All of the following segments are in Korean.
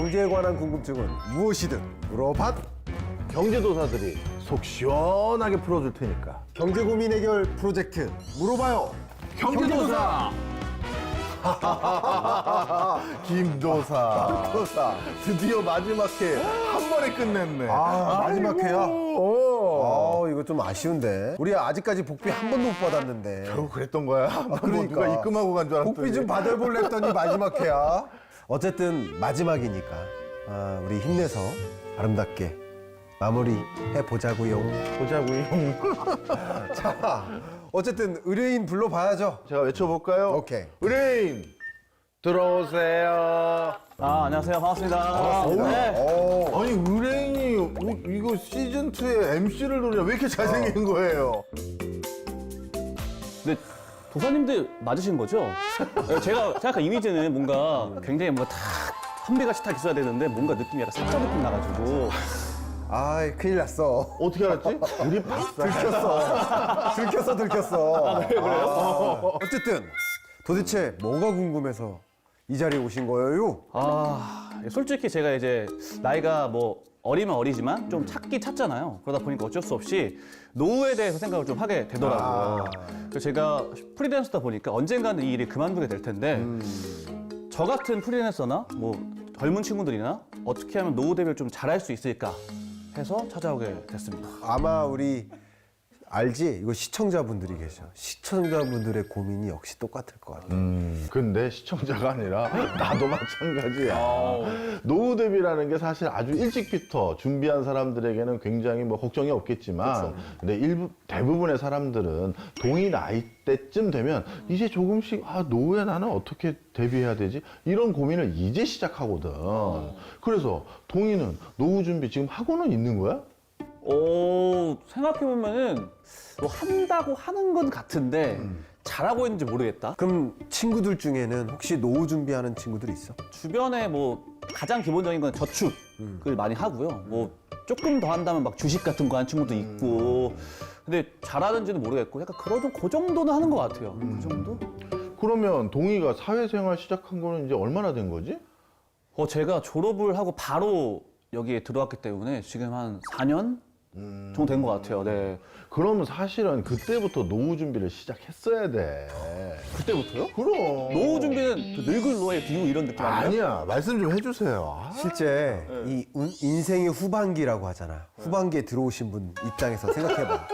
경제에 관한 궁금증은 무엇이든 물어봐. 경제도사들이 속 시원하게 풀어줄 테니까. 경제 고민 해결 프로젝트 물어봐요. 경제도사! 김도사. 도사. 드디어 마지막 회 한 번에 끝냈네. 마지막 회야? 오. 이거 좀 아쉬운데. 우리 아직까지 복비 한 번도 못 받았는데. 결국 그랬던 거야? 그러니까. 누가 입금하고 간 줄 알았더니. 복비 좀 받아볼래 했더니 마지막 회야. 어쨌든 마지막이니까 우리 힘내서 아름답게 마무리해 보자고요. 보자고요. 자, 어쨌든 의뢰인 불러봐야죠. 제가 외쳐볼까요? 오케이. 의뢰인 들어오세요. 안녕하세요. 반갑습니다. 반갑습니다. 네. 아니 의뢰인이 이거 시즌2의 MC를 노리냐 왜 이렇게 잘생긴 거예요? 근데 도사님들 맞으신 거죠? 제가 생각한 이미지는 뭔가 굉장히 뭔가 탁 선배같이 탁 있어야 되는데 뭔가 느낌이 약간 사자 느낌 나가지고 큰일 났어. 어떻게 알았지? 우리 박사. 들켰어. 그래요? 어쨌든 도대체 뭐가 궁금해서 이 자리에 오신 거예요? 솔직히 제가 이제 나이가 뭐 어리면 어리지만 좀 찾기 찾잖아요. 그러다 보니까 어쩔 수 없이 노후에 대해서 생각을 좀 하게 되더라고요. 그래서 제가 프리랜서다 보니까 언젠가는 이 일을 그만두게 될 텐데 저 같은 프리랜서나 뭐 젊은 친구들이나 어떻게 하면 노후 대비를 좀 잘할 수 있을까 해서 찾아오게 됐습니다. 아마 우리 알지? 이거 시청자분들이 계셔. 시청자분들의 고민이 역시 똑같을 것 같아. 근데 시청자가 아니라 나도 마찬가지야. 노후 대비라는 게 사실 아주 일찍부터 준비한 사람들에게는 굉장히 뭐 걱정이 없겠지만, 근데 대부분의 사람들은 동의 나이 때쯤 되면 이제 조금씩 노후에 나는 어떻게 대비해야 되지? 이런 고민을 이제 시작하거든. 그래서 동의는 노후 준비 지금 하고는 있는 거야? 생각해보면은 뭐 한다고 하는 건 같은데 잘하고 있는지 모르겠다. 그럼 친구들 중에는 혹시 노후 준비하는 친구들 있어? 주변에 뭐 가장 기본적인 건 저축을 많이 하고요. 뭐 조금 더 한다면 막 주식 같은 거 하는 친구도 있고. 근데 잘하는지는 모르겠고 약간 그래도 그 정도는 하는 것 같아요. 그 정도? 그러면 동의가 사회생활 시작한 거는 이제 얼마나 된 거지? 제가 졸업을 하고 바로 여기에 들어왔기 때문에 지금 한 4년 정도 된 것 같아요. 네. 그러면 사실은 그때부터 노후 준비를 시작했어야 돼. 그때부터요? 그럼. 노후 준비는 그 늙을 노예 비유 이런 느낌 아니에요? 아니야. 말씀 좀 해주세요. 실제 이 인생의 후반기라고 하잖아. 후반기에 들어오신 분 입장에서 생각해봐.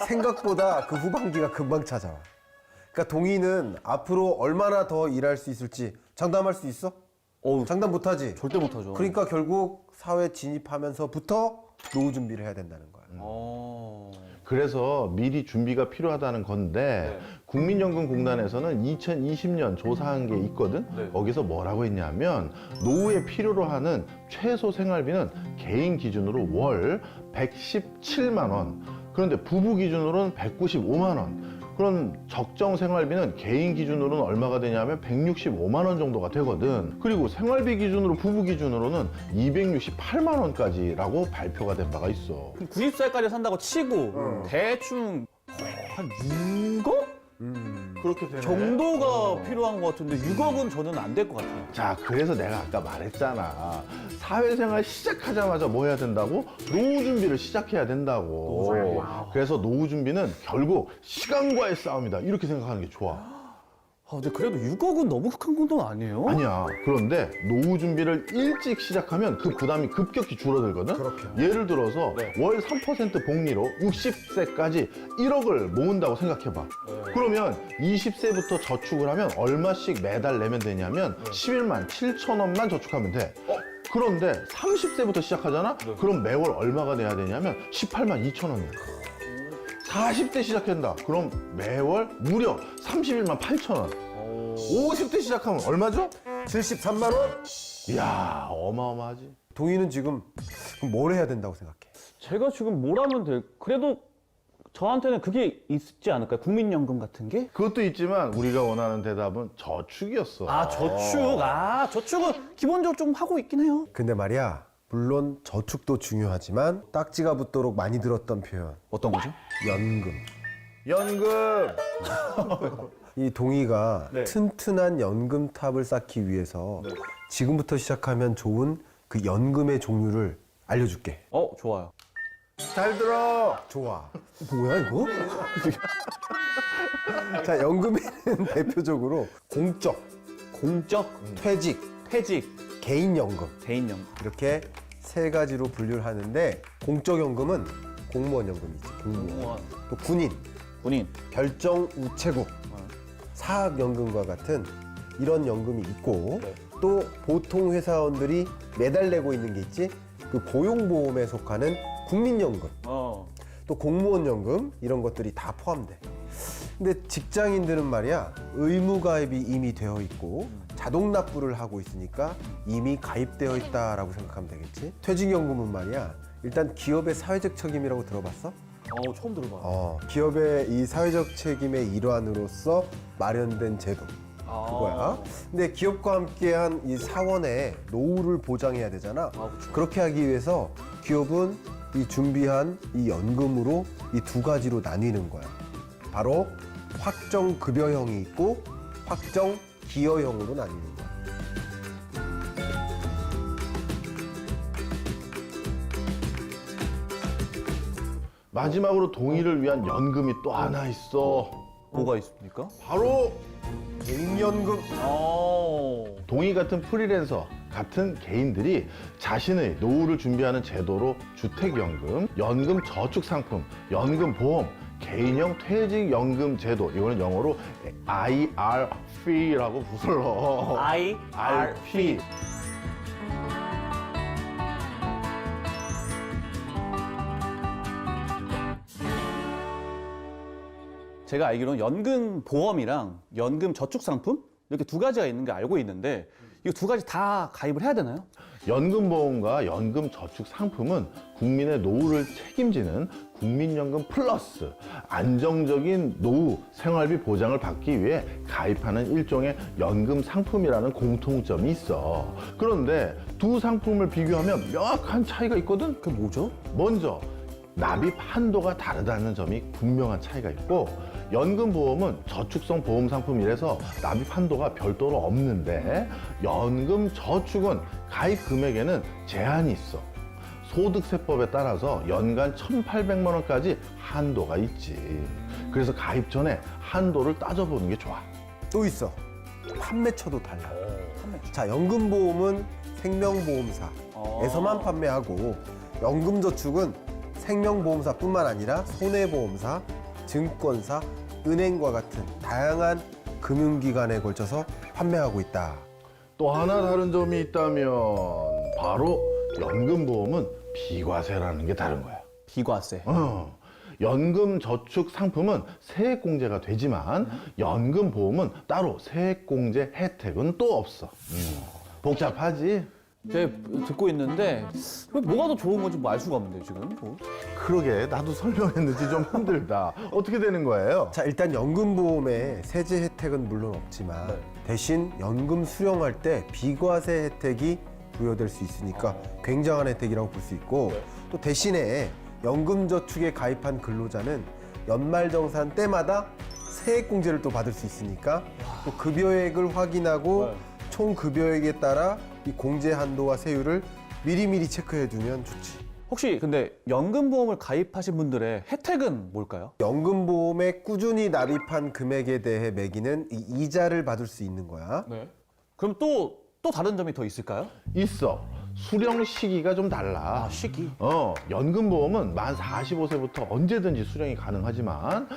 생각보다 그 후반기가 금방 찾아와. 그러니까 동의는 앞으로 얼마나 더 일할 수 있을지 장담할 수 있어? 장담 못하지? 절대 못하죠. 그러니까 결국 사회 진입하면서부터 노후 준비를 해야 된다는 거야. 그래서 미리 준비가 필요하다는 건데 국민연금공단에서는 2020년 조사한 게 있거든. 거기서 뭐라고 했냐면 노후에 필요로 하는 최소 생활비는 개인 기준으로 월 117만 원. 그런데 부부 기준으로는 195만 원. 그럼 적정 생활비는 개인 기준으로는 얼마가 되냐면 165만 원 정도가 되거든. 그리고 생활비 기준으로 부부 기준으로는 268만 원까지라고 발표가 된 바가 있어. 90살까지 산다고 치고 대충 한 6억 그렇게 되네. 정도가 필요한 것 같은데 6억은 저는 안 될 것 같아요. 자, 그래서 내가 아까 말했잖아. 사회생활 시작하자마자 뭐 해야 된다고? 노후 준비를 시작해야 된다고. 그래서 노후 준비는 결국 시간과의 싸움이다. 이렇게 생각하는 게 좋아. 근데 그래도 6억은 너무 큰 돈 아니에요? 아니야. 그런데 노후 준비를 일찍 시작하면 그 부담이 급격히 줄어들거든? 예를 들어서 월 3% 복리로 60세까지 1억을 모은다고 생각해봐. 그러면 20세부터 저축을 하면 얼마씩 매달 내면 되냐면 11만 7천 원만 저축하면 돼. 그런데 30세부터 시작하잖아? 그럼 매월 얼마가 내야 되냐면 18만 2천 원이야. 40대 시작한다. 그럼 매월 무려 31만 8천 원. 50대 시작하면 얼마죠? 73만 원? 이야, 어마어마하지. 동의는 지금 그럼 뭘 해야 된다고 생각해? 제가 지금 뭘 하면 그래도 저한테는 그게 있지 않을까요? 국민연금 같은 게? 그것도 있지만 우리가 원하는 대답은 저축이었어. 저축은 기본적으로 좀 하고 있긴 해요. 근데 말이야, 물론 저축도 중요하지만 딱지가 붙도록 많이 들었던 표현, 어떤 거죠? 연금. 연금! 이 동의가 네. 튼튼한 연금탑을 쌓기 위해서 지금부터 시작하면 좋은 그 연금의 종류를 알려줄게. 좋아요. 잘 들어. 좋아. 뭐야 이거? 자, 연금에는 대표적으로 공적, 공적, 퇴직, 퇴직, 개인연금 개인연금. 이렇게 세 가지로 분류를 하는데 공적연금은 공무원 연금이지. 공무원. 또 군인, 군인. 별정 우체국, 사학연금과 같은 이런 연금이 있고 네. 또 보통 회사원들이 매달 내고 있는 게 있지. 그 고용보험에 속하는 국민연금, 또 공무원연금 이런 것들이 다 포함돼. 근데 직장인들은 말이야 의무가입이 이미 되어 있고 자동 납부를 하고 있으니까 이미 가입되어 있다라고 생각하면 되겠지. 퇴직연금은 말이야 일단 기업의 사회적 책임이라고 들어봤어? 처음 들어봐요. 기업의 이 사회적 책임의 일환으로서 마련된 제도 그거야. 근데 기업과 함께한 이 사원의 노후를 보장해야 되잖아. 그쵸. 그렇게 하기 위해서 기업은 이 준비한 이 연금으로 이 두 가지로 나뉘는 거야. 바로 확정 급여형이 있고 확정 기여형으로 나뉘는 거야. 마지막으로 동의를 위한 연금이 또 하나 있어. 뭐가 있습니까? 바로 개인연금. 동의 같은 프리랜서 같은 개인들이 자신의 노후를 준비하는 제도로 주택연금, 연금 저축상품, 연금보험, 개인형 퇴직연금 제도 이거는 영어로 IRP라고 불러. IRP. 제가 알기로는 연금 보험이랑 연금 저축 상품 이렇게 두 가지가 있는 게 알고 있는데 이 두 가지 다 가입을 해야 되나요? 연금보험과 연금저축상품은 국민의 노후를 책임지는 국민연금 플러스 안정적인 노후 생활비 보장을 받기 위해 가입하는 일종의 연금 상품이라는 공통점이 있어. 그런데 두 상품을 비교하면 명확한 차이가 있거든. 그게 뭐죠? 먼저 납입 한도가 다르다는 점이 분명한 차이가 있고, 연금보험은 저축성 보험 상품이라서 납입 한도가 별도로 없는데, 연금 저축은 가입 금액에는 제한이 있어. 소득세법에 따라서 연간 1,800만 원까지 한도가 있지. 그래서 가입 전에 한도를 따져보는 게 좋아. 또 있어. 판매처도 달라. 자, 연금보험은 생명보험사에서만 판매하고 연금저축은 생명보험사뿐만 아니라 손해보험사, 증권사, 은행과 같은 다양한 금융기관에 걸쳐서 판매하고 있다. 또 하나 다른 점이 있다면 바로 연금보험은 비과세라는 게 다른 거야. 비과세. 연금 저축 상품은 세액공제가 되지만 연금보험은 따로 세액공제 혜택은 또 없어. 복잡하지? 제가 듣고 있는데 뭐가 더 좋은 건지 뭐 알 수가 없는데 지금. 그러게 나도 설명했는지 좀 힘들다. 어떻게 되는 거예요? 자, 일단 연금보험에 세제 혜택은 물론 없지만 대신 연금 수령할 때 비과세 혜택이 부여될 수 있으니까 굉장한 혜택이라고 볼 수 있고, 또 대신에 연금저축에 가입한 근로자는 연말정산 때마다 세액공제를 또 받을 수 있으니까 또 급여액을 확인하고 총 급여액에 따라 이 공제 한도와 세율을 미리미리 체크해두면 좋지. 혹시 근데 연금보험을 가입하신 분들의 혜택은 뭘까요? 연금보험에 꾸준히 납입한 금액에 대해 매기는 이 이자를 받을 수 있는 거야. 네. 그럼 또 다른 점이 더 있을까요? 있어. 수령 시기가 좀 달라. 시기. 연금보험은 만 45세부터 언제든지 수령이 가능하지만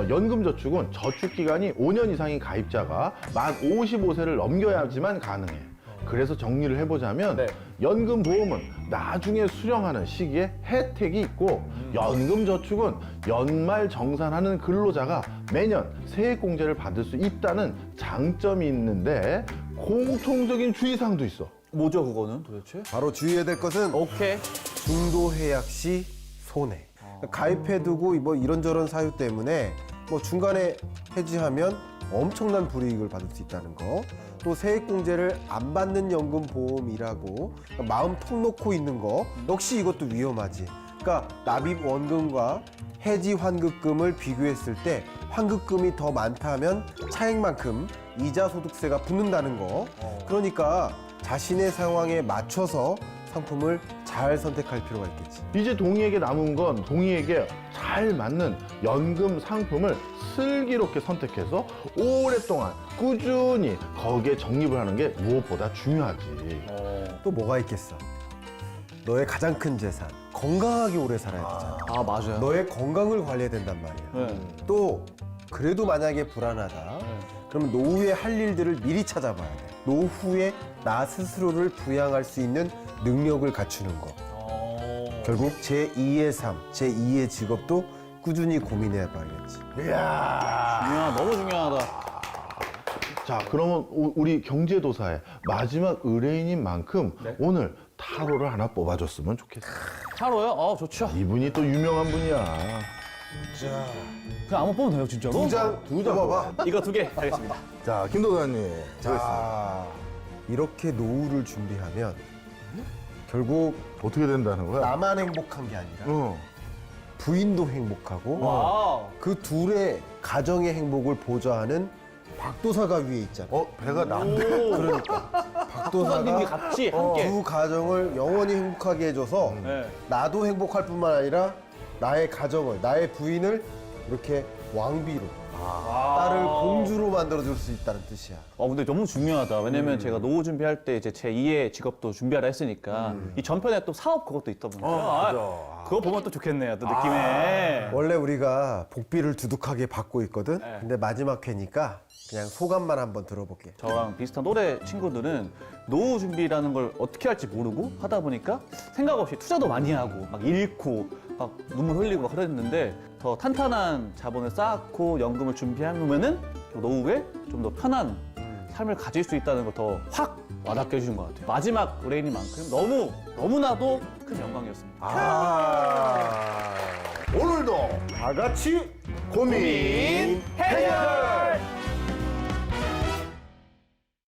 연금저축은 저축기간이 5년 이상인 가입자가 만 55세를 넘겨야지만 가능해. 그래서 정리를 해보자면 연금보험은 나중에 수령하는 시기에 혜택이 있고, 연금저축은 연말 정산하는 근로자가 매년 세액공제를 받을 수 있다는 장점이 있는데 공통적인 주의사항도 있어. 뭐죠 그거는 도대체? 바로 주의해야 될 것은 오케이. 중도해약 시 손해. 가입해두고 뭐 이런저런 사유 때문에 뭐 중간에 해지하면 엄청난 불이익을 받을 수 있다는 거. 또 세액공제를 안 받는 연금보험이라고 마음 턱 놓고 있는 거 역시 이것도 위험하지. 그러니까 납입 원금과 해지 환급금을 비교했을 때 환급금이 더 많다면 차액만큼 이자 소득세가 붙는다는 거. 그러니까 자신의 상황에 맞춰서 상품을 잘 선택할 필요가 있겠지. 이제 동희에게 남은 건 동희에게 잘 맞는 연금 상품을 슬기롭게 선택해서 오랫동안 꾸준히 거기에 적립을 하는 게 무엇보다 중요하지. 또 뭐가 있겠어? 너의 가장 큰 재산, 건강하게 오래 살아야 되잖아. 아, 맞아요. 너의 건강을 관리해야 된단 말이야. 네. 또 그래도 만약에 불안하다. 그러면 노후에 할 일들을 미리 찾아봐야 돼. 노후에 나 스스로를 부양할 수 있는 능력을 갖추는 거. 결국 제2의 삶, 제2의 직업도 꾸준히 고민해 봐야겠지. 이야. 너무 중요하다. 자, 그러면 우리 경제도사의 마지막 의뢰인인 만큼 오늘 타로를 하나 뽑아줬으면 좋겠어. 타로요? 좋죠. 이분이 또 유명한 분이야. 그냥 아무 뽑으면 돼요, 진짜로? 두 장 뽑아봐. 이거 2개 하겠습니다. 자, 김 도사님. 자, 이렇게 노후를 준비하면 결국 어떻게 된다는 거야? 나만 행복한 게 아니라 어. 부인도 행복하고 와우. 그 둘의 가정의 행복을 보좌하는 박도사가 위에 있잖아. 배가 난데. 그러니까 도사님이 박도사가 같이 함께. 두 가정을 영원히 행복하게 해줘서 네. 나도 행복할 뿐만 아니라 나의 가정을, 나의 부인을 이렇게 왕비로, 딸을 공주로 만들어줄 수 있다는 뜻이야. 근데 너무 중요하다. 왜냐면 제가 노후 준비할 때 이제 제 2의 직업도 준비하라 했으니까 이 전편에 또 사업 그것도 있다 보니까 그거 보면 또 좋겠네요. 또 느낌에. 원래 우리가 복비를 두둑하게 받고 있거든. 네. 근데 마지막 회니까 그냥 소감만 한번 들어볼게. 저랑 비슷한 또래 친구들은 노후 준비라는 걸 어떻게 할지 모르고 하다 보니까 생각 없이 투자도 많이 하고 막 잃고 막 눈물 흘리고 막 그랬는데 더 탄탄한 자본을 쌓고 연금을 준비하면은 노후에 좀 더 편한 삶을 가질 수 있다는 걸 더 확 와닿게 해주는 것 같아요. 마지막 의뢰인만큼 너무나도 큰 영광이었습니다. 오늘도 다 같이 고민 해결!